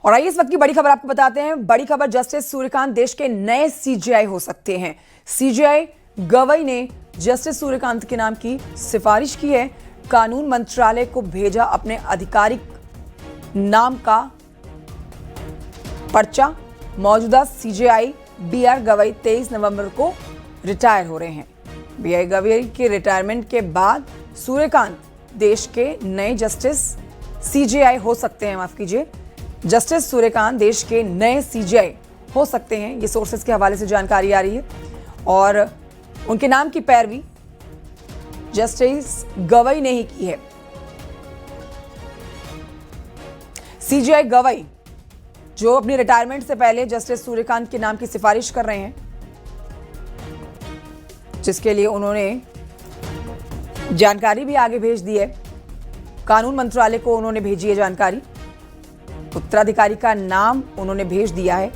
और आइए इस वक्त की बड़ी खबर आपको बताते हैं। बड़ी खबर, जस्टिस सूर्यकांत देश के नए सीजेआई हो सकते हैं। सीजेआई गवई ने जस्टिस सूर्यकांत के नाम की सिफारिश की है। कानून मंत्रालय को भेजा अपने आधिकारिक नाम का पर्चा। मौजूदा सीजेआई बीआर गवई 23 नवंबर को रिटायर हो रहे हैं। बीआर गवई के रिटायरमेंट के बाद सूर्यकांत देश के नए जस्टिस सीजेआई हो सकते हैं। माफ कीजिए, जस्टिस सूर्यकांत देश के नए सीजेआई हो सकते हैं। ये सोर्सेस के हवाले से जानकारी आ रही है और उनके नाम की पैरवी जस्टिस गवई ने ही की है। सीजेआई गवई जो अपनी रिटायरमेंट से पहले जस्टिस सूर्यकांत के नाम की सिफारिश कर रहे हैं, जिसके लिए उन्होंने जानकारी भी आगे भेज दी है। कानून मंत्रालय को उन्होंने भेजी है जानकारी। उत्तराधिकारी का नाम उन्होंने भेज दिया है।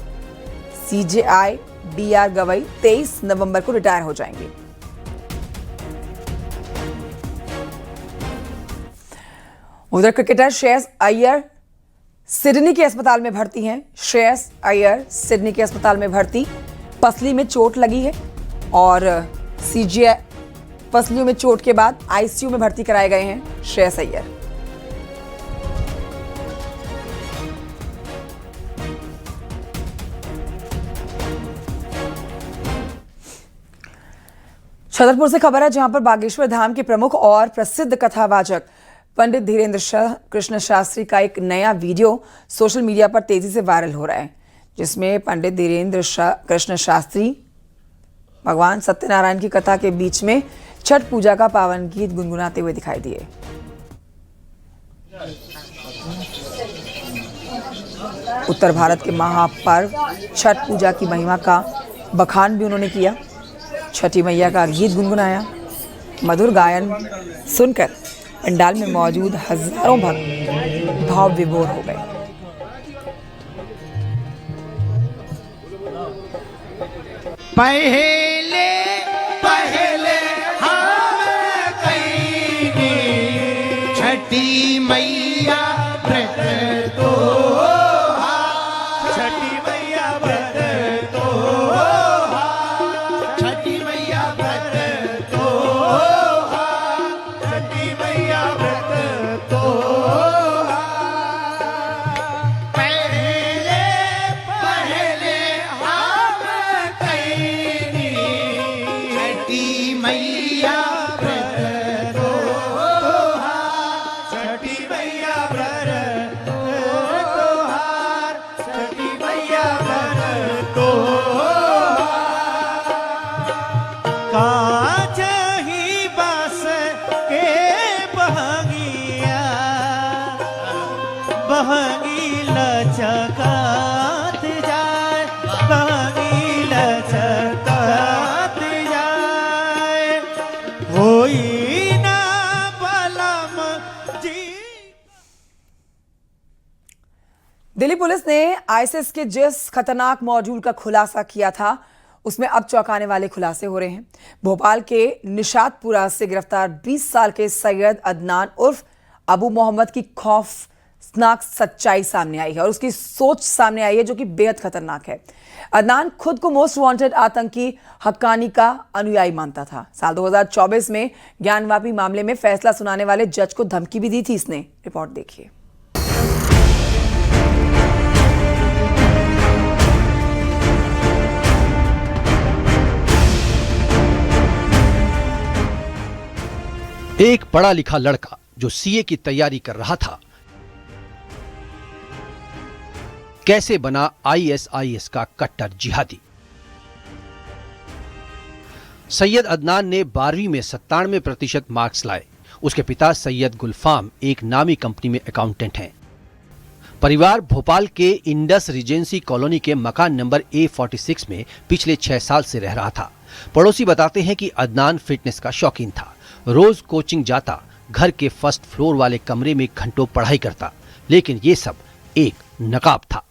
सीजेआई बीआर गवई 23 नवंबर को रिटायर हो जाएंगे। उधर क्रिकेटर श्रेयस अय्यर सिडनी के अस्पताल में भर्ती हैं। श्रेयस अय्यर सिडनी के अस्पताल में भर्ती। पसली में चोट लगी है और सीजेआई पसलियों में चोट के बाद आईसीयू में भर्ती कराए गए हैं श्रेयस अय्यर। छतरपुर से खबर है, जहां पर बागेश्वर धाम के प्रमुख और प्रसिद्ध कथावाचक पंडित धीरेन्द्र कृष्ण शास्त्री का एक नया वीडियो सोशल मीडिया पर तेजी से वायरल हो रहा है, जिसमें पंडित धीरेन्द्र कृष्ण शास्त्री भगवान सत्यनारायण की कथा के बीच में छठ पूजा का पावन गीत गुनगुनाते हुए दिखाई दिए। उत्तर भारत के महापर्व छठ पूजा की महिमा का बखान भी उन्होंने किया। छठी मैया का गीत गुनगुनाया। मधुर गायन सुनकर पंडाल में मौजूद हजारों भक्त भाव विभोर हो गए। पहले पहले हम कईनी छठी मैया व्रत तो छठी मैया व्रत तो छठी मैया व्रत तो छठी मैया व्रत तो पहले पहले हम कईनी छठी मैया व्रत तो छठी मैया व्रत तोहार छठी मैया व्रत तो काज ही बस के बहंगिया बहंगी लचकात जाए बहंगी लचकात जाए होई ना बलम जी। दिल्ली पुलिस ने आईएसआईएस के जिस खतरनाक मॉड्यूल का खुलासा किया था, उसमें अब चौंकाने वाले खुलासे हो रहे हैं। भोपाल के निशातपुरा से गिरफ्तार 20 साल के सैयद अदनान उर्फ अबू मोहम्मद की खौफनाक सच्चाई सामने आई है और उसकी सोच सामने आई है, जो कि बेहद खतरनाक है। अदनान खुद को मोस्ट वांटेड आतंकी हक्कानी का अनुयायी मानता था। साल 2024 में ज्ञानवापी मामले में फैसला सुनाने वाले जज को धमकी भी दी थी इसने। रिपोर्ट देखिए। एक पढ़ा लिखा लड़का जो सीए की तैयारी कर रहा था, कैसे बना आईएसआईएस का कट्टर जिहादी। सैयद अदनान ने 12वीं में 97% मार्क्स लाए। उसके पिता सैयद गुलफाम एक नामी कंपनी में अकाउंटेंट हैं। परिवार भोपाल के इंडस रिजेंसी कॉलोनी के मकान नंबर A46 में पिछले 6 साल से रह रहा था। पड़ोसी बताते हैं कि अदनान फिटनेस का शौकीन था। रोज कोचिंग जाता, घर के फर्स्ट फ्लोर वाले कमरे में घंटों पढ़ाई करता, लेकिन ये सब एक नकाब था।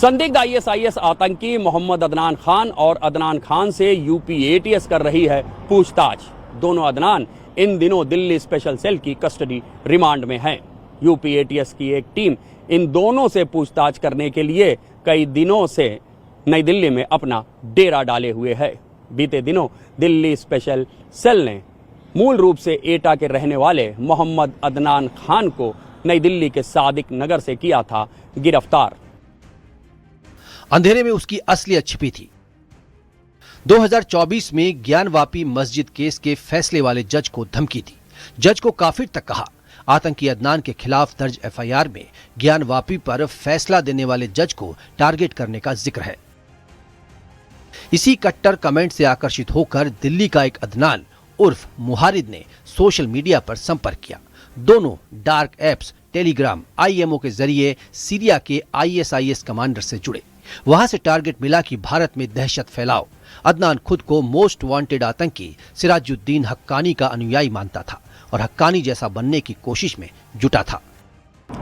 संदिग्ध आईएसआईएस आतंकी मोहम्मद अदनान खान और अदनान खान से यूपी एटीएस कर रही है पूछताछ। दोनों अदनान इन दिनों दिल्ली स्पेशल सेल की कस्टडी रिमांड में हैं। यूपी एटीएस की एक टीम इन दोनों से पूछताछ करने के लिए कई दिनों से नई दिल्ली में अपना डेरा डाले हुए है। बीते दिनों दिल्ली स्पेशल सेल ने मूल रूप से एटा के रहने वाले मोहम्मद अदनान खान को नई दिल्ली के सादिक नगर से किया था गिरफ्तार। अंधेरे में उसकी असलियत छिपी थी। 2024 में ज्ञानवापी मस्जिद केस के फैसले वाले जज को धमकी दी। जज को काफिर तक कहा। आतंकी अदनान के खिलाफ दर्ज एफआईआर में ज्ञानवापी पर फैसला देने वाले जज को टारगेट करने का जिक्र है। इसी कट्टर कमेंट से आकर्षित होकर दिल्ली का एक अदनान उर्फ मुहारिद ने सोशल मीडिया पर संपर्क किया। दोनों डार्क एप्स टेलीग्राम आईएमओ के जरिए सीरिया के आईएसआईएस कमांडर से जुड़े। वहां से टारगेट मिला कि भारत में दहशत फैलाओ। अदनान खुद को मोस्ट वांटेड आतंकी सिराजुद्दीन हक्कानी का अनुयायी मानता था और हक्कानी जैसा बनने की कोशिश में जुटा था।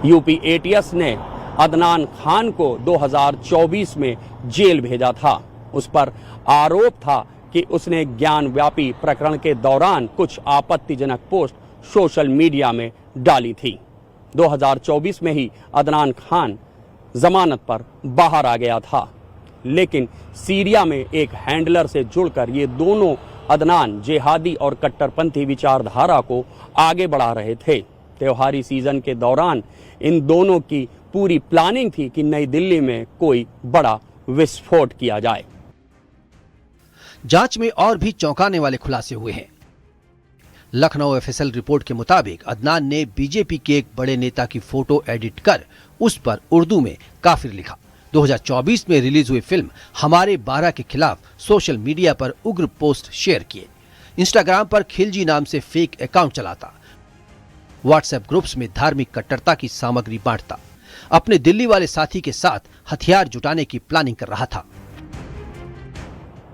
यूपी एटीएस ने अदनान खान को 2024 में जेल भेजा था। उस पर आरोप था कि उसने ज्ञानव्यापी प्रकरण के दौरान कुछ आपत्तिजनक पोस्ट सोशल मीडिया में डाली थी। 2024 में ही अदनान खान जमानत पर बाहर आ गया था, लेकिन सीरिया में एक हैंडलर से जुड़कर ये दोनों अदनान जिहादी और कट्टरपंथी विचारधारा को आगे बढ़ा रहे थे। त्योहारी सीजन के दौरान इन दोनों की पूरी प्लानिंग थी कि नई दिल्ली में कोई बड़ा विस्फोट किया जाए। जांच में और भी चौंकाने वाले खुलासे हुए हैं। लखनऊ एफएसएल रिपोर्ट के मुताबिक अदनान ने बीजेपी के एक बड़े नेता की फोटो एडिट कर उस पर उर्दू में काफिर लिखा। 2024 में रिलीज हुई फिल्म हमारे 12 के खिलाफ सोशल मीडिया पर उग्र पोस्ट शेयर किए। इंस्टाग्राम पर खिलजी नाम से फेक अकाउंट चलाता। व्हाट्सएप ग्रुप्स में धार्मिक कट्टरता की सामग्री बांटता। अपने दिल्ली वाले साथी के साथ हथियार जुटाने की प्लानिंग कर रहा था।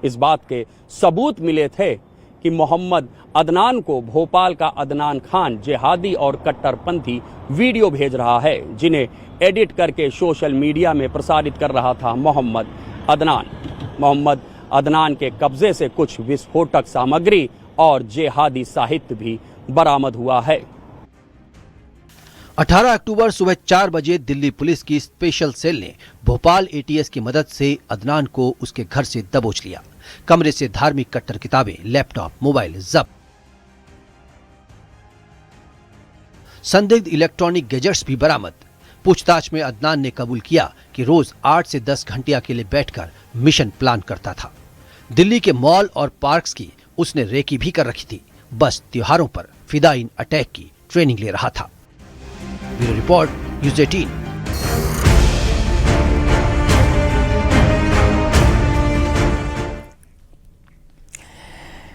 इस बात के सबूत मिले थे कि मोहम्मद अदनान को भोपाल का अदनान खान जिहादी और कट्टरपंथी वीडियो भेज रहा है, जिन्हें एडिट करके सोशल मीडिया में प्रसारित कर रहा था मोहम्मद अदनान। मोहम्मद अदनान के कब्जे से कुछ विस्फोटक सामग्री और जिहादी साहित्य भी बरामद हुआ है। 18 अक्टूबर सुबह 4 बजे दिल्ली पुलिस की स्पेशल सेल ने भोपाल एटीएस की मदद से अदनान को उसके घर से दबोच लिया। कमरे से धार्मिक कट्टर किताबें, लैपटॉप, मोबाइल जब्त। संदिग्ध इलेक्ट्रॉनिक गैजेट्स भी बरामद। पूछताछ में अदनान ने कबूल किया कि रोज 8 से 10 घंटे अकेले बैठकर मिशन प्लान करता था। दिल्ली के मॉल और पार्क्स की उसने रेकी भी कर रखी थी। बस त्योहारों पर फिदायीन अटैक की ट्रेनिंग ले रहा था। Bureau report, news 18।